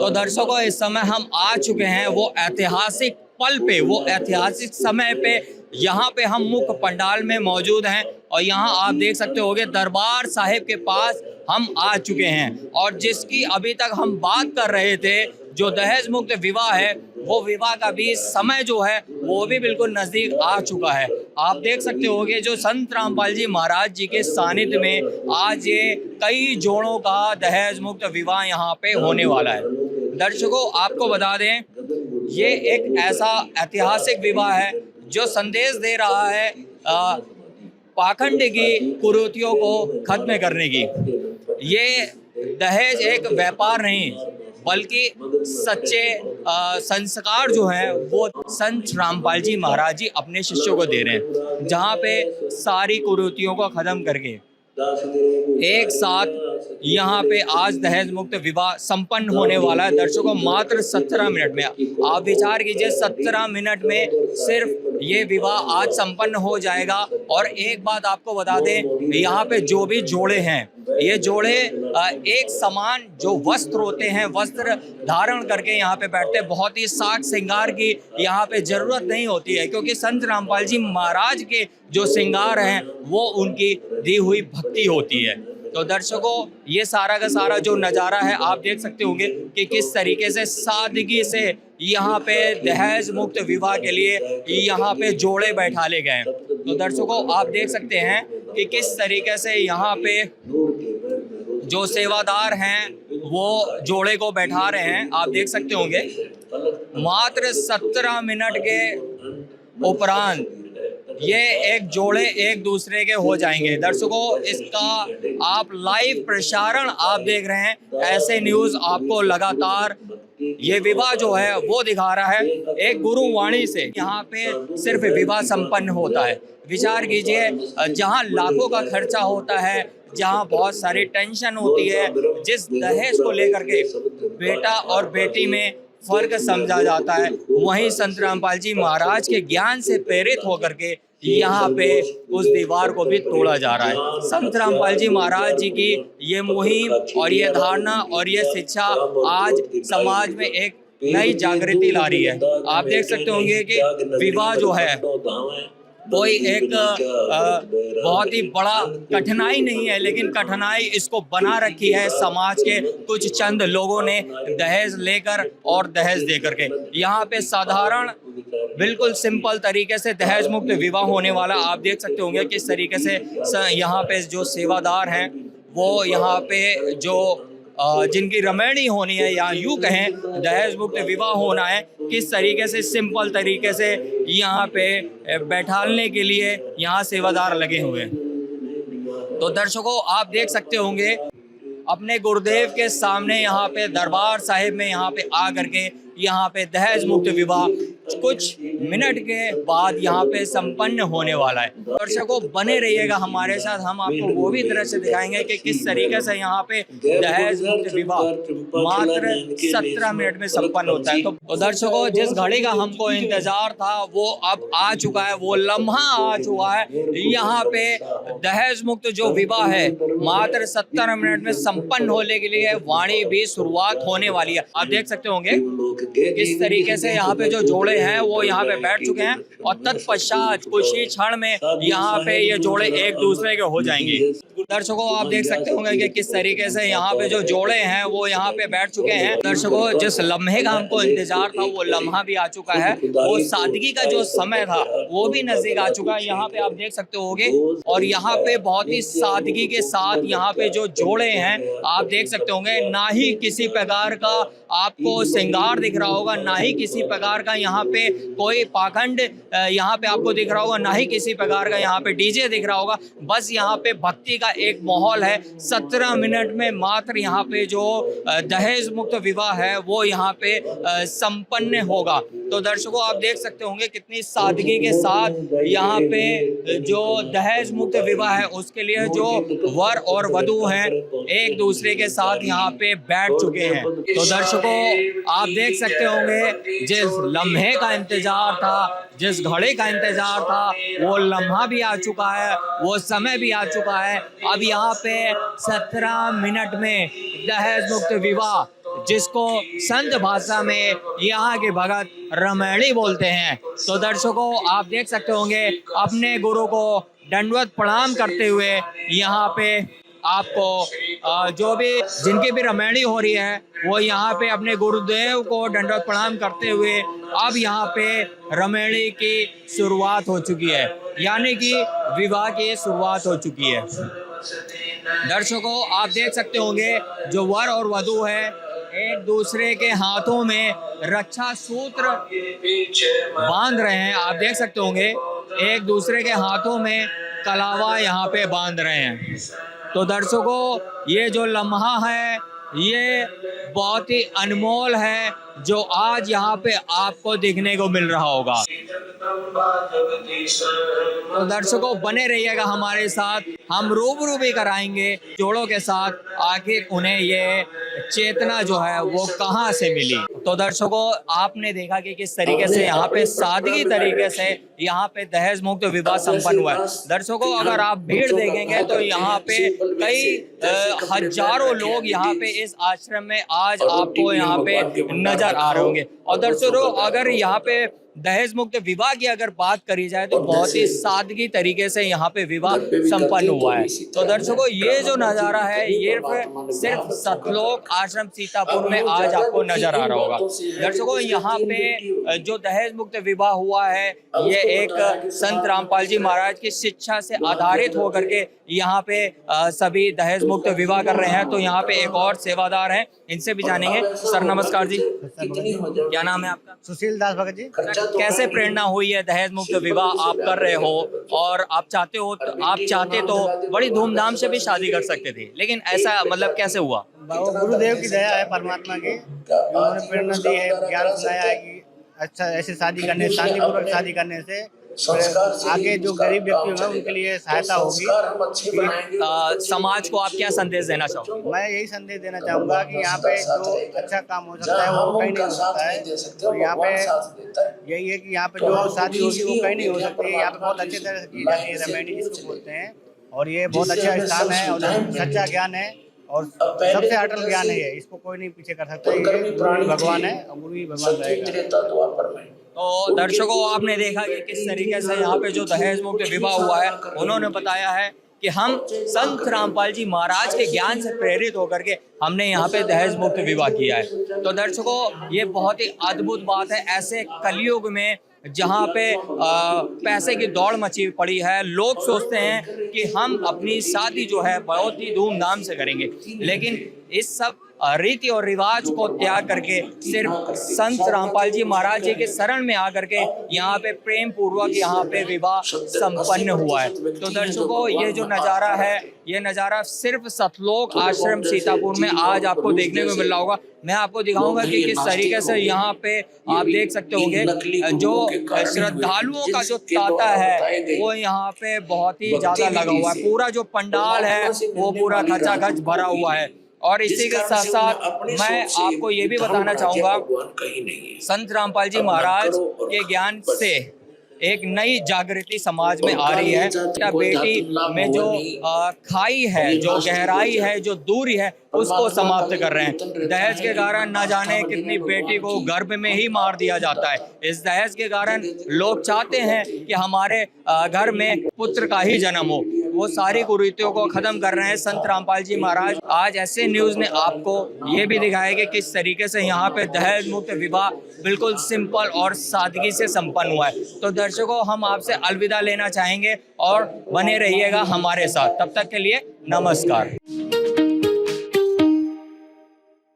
तो दर्शकों इस समय हम आ चुके हैं वो ऐतिहासिक पल पे, वो ऐतिहासिक समय पे। यहाँ पे हम मुख्य पंडाल में मौजूद हैं और यहाँ आप देख सकते होंगे दरबार साहिब के पास हम आ चुके हैं। और जिसकी अभी तक हम बात कर रहे थे, जो दहेज मुक्त विवाह है, वो विवाह का भी समय जो है वो भी बिल्कुल नज़दीक आ चुका है। आप देख सकते होंगे जो संत रामपाल जी महाराज जी के सानिध्य में आज ये कई जोड़ों का दहेज मुक्त विवाह यहाँ पे होने वाला है। दर्शकों आपको बता दें, ये एक ऐसा ऐतिहासिक विवाह है जो संदेश दे रहा है पाखंड की कुरीतियों को खत्म करने की। ये दहेज एक व्यापार नहीं बल्कि सच्चे संस्कार जो हैं वो संत रामपाल जी महाराज जी अपने शिष्यों को दे रहे हैं, जहाँ पे सारी कुरीतियों को खत्म करके एक साथ यहाँ पे आज दहेज मुक्त विवाह संपन्न होने वाला है। दर्शकों मात्र 17 मिनट में आप विचार कीजिए, 17 मिनट में सिर्फ ये विवाह आज संपन्न हो जाएगा। और एक बात आपको बता दें, यहाँ पे जो भी जोड़े हैं, ये जोड़े एक समान जो वस्त्र होते हैं, वस्त्र धारण करके यहाँ पे बैठते हैं। बहुत ही साज श्रृंगार की यहाँ पे जरूरत नहीं होती है, क्योंकि संत रामपाल जी महाराज के जो श्रृंगार हैं वो उनकी दी हुई भक्ति होती है। तो दर्शकों ये सारा का सारा जो नज़ारा है आप देख सकते होंगे कि किस तरीके से सादगी से यहाँ पे दहेज मुक्त विवाह के लिए यहाँ पे जोड़े बैठा ले गए। तो दर्शकों आप देख सकते हैं कि किस तरीके से यहाँ पे जो सेवादार हैं वो जोड़े को बैठा रहे हैं। आप देख सकते होंगे मात्र 17 मिनट के उपरांत ये एक जोड़े एक दूसरे के हो जाएंगे। दर्शकों इसका आप लाइव प्रसारण आप देख रहे हैं, ऐसे न्यूज़ आपको लगातार ये विवाह जो है वो दिखा रहा है। एक गुरुवाणी से यहाँ पे सिर्फ विवाह संपन्न होता है। विचार कीजिए, जहाँ लाखों का खर्चा होता है, जहाँ बहुत सारी टेंशन होती है, जिस दहेज को लेकर के बेटा और बेटी में फर्क समझा जाता है, वहीं संत रामपाल जी महाराज के ज्ञान से प्रेरित होकर के यहाँ पे उस दीवार को भी तोड़ा जा रहा है। संत रामपाल जी महाराज जी की ये मुहिम और ये धारणा और ये शिक्षा आज समाज में एक नई जागृति ला रही है। आप देख सकते होंगे कि विवाह जो है कोई एक बहुत ही बड़ा कठिनाई नहीं है, लेकिन कठिनाई इसको बना रखी है समाज के कुछ चंद लोगों ने दहेज लेकर और दहेज देकर के। यहाँ पे साधारण बिल्कुल सिंपल तरीके से दहेज मुक्त विवाह होने वाला। आप देख सकते होंगे किस तरीके से यहाँ पे जो सेवादार हैं वो यहाँ पे जो जिनकी रमैणी होनी है या यूँ कहें दहेज मुक्त विवाह होना है, किस तरीके से सिंपल तरीके से यहाँ पे बैठालने के लिए यहाँ सेवादार लगे हुए हैं। तो दर्शकों आप देख सकते होंगे अपने गुरुदेव के सामने यहाँ पे दरबार साहिब में यहाँ पे आ करके यहाँ पे दहेज मुक्त विवाह कुछ मिनट के बाद यहाँ पे संपन्न होने वाला है। दर्शकों बने रहिएगा हमारे साथ, हम आपको वो भी तरह से दिखाएंगे कि किस तरीके से यहाँ पे दहेज मुक्त विवाह मात्र 17 मिनट में संपन्न होता है। तो दर्शकों जिस घड़ी का हमको इंतजार था वो अब आ चुका है, वो लम्हा आ चुका है। यहाँ पे दहेज मुक्त जो विवाह है मात्र 17 मिनट में संपन्न होने के लिए वाणी भी शुरुआत होने वाली है। आप देख सकते होंगे किस तरीके से यहाँ पे जो जोड़े हैं वो यहाँ पे बैठ चुके हैं और तत्पश्चात कुछ ही क्षण में यहाँ पे ये जोड़े एक दूसरे के हो जाएंगे। दर्शकों आप देख सकते होंगे कि किस तरीके से यहाँ पे जो जोड़े हैं वो यहाँ पे बैठ चुके हैं। दर्शकों जिस लम्हे का हमको इंतजार था वो लम्हा भी आ चुका है, वो सादगी का जो समय था वो भी नजदीक आ चुका है। यहाँ पे आप देख सकते होंगे और यहाँ पे बहुत ही सादगी के साथ यहाँ पे जो जोड़े हैं आप देख सकते होंगे, ना ही किसी प्रकार का आपको श्रृंगार दिख रहा होगा, ना ही किसी प्रकार का यहाँ पे कोई पाखंड यहाँ पे आपको दिख रहा होगा, ना ही किसी प्रकार का यहाँ पे डीजे दिख रहा होगा। बस यहाँ पे भक्ति का एक माहौल है। 17 मिनट में मात्र यहाँ पे जो दहेज मुक्त विवाह है वो यहाँ पे संपन्न होगा। तो दर्शकों आप देख सकते होंगे कितनी सादगी के साथ यहाँ पे जो दहेज मुक्त विवाह है उसके लिए जो वर और वधू हैं एक दूसरे के साथ यहाँ पे बैठ चुके हैं। तो दर्शकों आप देख सकते होंगे जिस लम्हे का इंतजार था, जिस घड़ी का इंतजार था, वो लम्हा भी आ चुका है, वो समय भी आ चुका है। अब यहाँ पे 17 मिनट में दहेज मुक्त विवाह जिसको संत भाषा में यहाँ के भगत रमैणी बोलते हैं। तो दर्शकों, आप देख सकते होंगे अपने गुरु को दंडवत प्रणाम करते हुए यहाँ पे आपको जो भी जिनकी भी रमैणी हो रही है वो यहाँ पे अपने गुरुदेव को दंडवत प्रणाम करते हुए अब यहाँ पे रमैणी की शुरुआत हो चुकी है, यानी कि विवाह की शुरुआत हो चुकी है। दर्शकों, आप देख सकते होंगे जो वर और वधू है एक दूसरे के हाथों में रक्षा सूत्र बांध रहे हैं। आप देख सकते होंगे एक दूसरे के हाथों में कलावा यहाँ पे बांध रहे हैं। तो दर्शकों, ये जो लम्हा है ये बहुत ही अनमोल है जो आज यहाँ पे आपको देखने को मिल रहा होगा। तो दर्शकों, बने रहिएगा हमारे साथ, हम रूबरू भी कराएंगे जोड़ों के साथ आखिर उन्हें ये चेतना जो है वो कहाँ से मिली। तो दर्शकों, आपने देखा कि किस तरीके से यहाँ पे सादगी तरीके से यहाँ पे दहेज मुक्त विवाह संपन्न हुआ है। दर्शकों, अगर आप भीड़ देखेंगे तो यहाँ पे कई हजारों लोग यहाँ पे इस आश्रम में आज आपको यहाँ पे नजर आ रहे होंगे। और दर्शकों, अगर यहाँ पे दहेज मुक्त विवाह की अगर बात करी जाए तो बहुत ही सादगी तरीके से यहाँ पे विवाह संपन्न हुआ है। तो दर्शकों, ये जो नज़ारा है ये सिर्फ सतलोक आश्रम सीतापुर में आज आपको नजर आ रहा होगा। दर्शकों, यहाँ पे जो दहेज मुक्त विवाह हुआ है ये एक संत रामपाल जी महाराज की शिक्षा से आधारित होकर के यहाँ पे सभी दहेज मुक्त विवाह कर रहे हैं। तो यहाँ पे एक और सेवादार हैं, इनसे भी जानेंगे। सर नमस्कार जी, क्या नाम है आपका? सुशील दास भगत जी। कैसे प्रेरणा हुई है दहेज मुक्त विवाह आप कर रहे हो, और आप चाहते तो बड़ी धूमधाम से भी शादी कर सकते थे, लेकिन ऐसा मतलब कैसे हुआ? गुरुदेव की दया है, परमात्मा की, उन्होंने प्रेरणा दी है, ज्ञान सुनाया है कि अच्छा ऐसे शादी करने, शांतिपूर्वक शादी करने से आगे जो गरीब व्यक्ति होंगे उनके लिए सहायता होगी। समाज को आप क्या संदेश देना चाहोगे? मैं यही संदेश देना चाहूँगा कि यहाँ पे जो अच्छा काम हो सकता है वो कहीं नहीं हो सकता है। तो यहाँ पे यही है कि यहाँ पे जो शादी होगी वो कहीं नहीं हो सकती है। यहाँ पे बहुत अच्छी तरह से की जाती है, रमैणी जिसको बोलते हैं, और ये बहुत अच्छा स्थान है और सच्चा ज्ञान है और सबसे अटल ज्ञान है ये, इसको कोई नहीं पीछे कर सकता। ये भगवान है और गुरु ही भगवान रहेगा। तो दर्शकों, आपने देखा कि किस तरीके से यहाँ पे जो दहेज मुक्त विवाह हुआ है उन्होंने बताया है कि हम संत रामपाल जी महाराज के ज्ञान से प्रेरित होकर के हमने यहाँ पे दहेज मुक्त विवाह किया है। तो दर्शकों, ये बहुत ही अद्भुत बात है। ऐसे कलयुग में जहाँ पे पैसे की दौड़ मची पड़ी है, लोग सोचते हैं कि हम अपनी शादी जो है बहुत ही धूमधाम से करेंगे, लेकिन इस सब रीति और रिवाज को त्याग करके सिर्फ संत रामपाल जी महाराज जी के शरण में आकर के यहाँ पे प्रेम पूर्वक यहाँ पे विवाह संपन्न हुआ है। तो दर्शकों, ये जो नज़ारा है ये नज़ारा सिर्फ सतलोक आश्रम सीतापुर में आज आपको देखने को मिल रहा होगा। मैं आपको दिखाऊंगा कि किस तरीके से यहाँ पे आप देख सकते होंगे जो श्रद्धालुओं का जो तांता है वो यहाँ पे बहुत ही ज्यादा लगा हुआ है। पूरा जो पंडाल है वो पूरा खचाखच भरा हुआ है। और इसी के साथ साथ मैं आपको ये भी बताना चाहूँगा, संत रामपाल जी महाराज के ज्ञान से एक नई जागृति समाज में आ रही है। बेटी में जो खाई है, जो गहराई है, जो दूरी है, उसको समाप्त कर रहे हैं। दहेज के कारण न जाने कितनी बेटी को गर्भ में ही मार दिया जाता है। इस दहेज के कारण लोग चाहते हैं कि हमारे घर में पुत्र का ही जन्म हो। वो सारी कुरीतियों को खत्म कर रहे हैं संत रामपाल जी महाराज। आज ऐसे न्यूज़ ने आपको ये भी दिखाया कि किस तरीके से यहाँ पे दहेज मुक्त विवाह बिल्कुल सिंपल और सादगी से संपन्न हुआ है। तो दर्शकों, हम आपसे अलविदा लेना चाहेंगे और बने रहिएगा हमारे साथ। तब तक के लिए नमस्कार।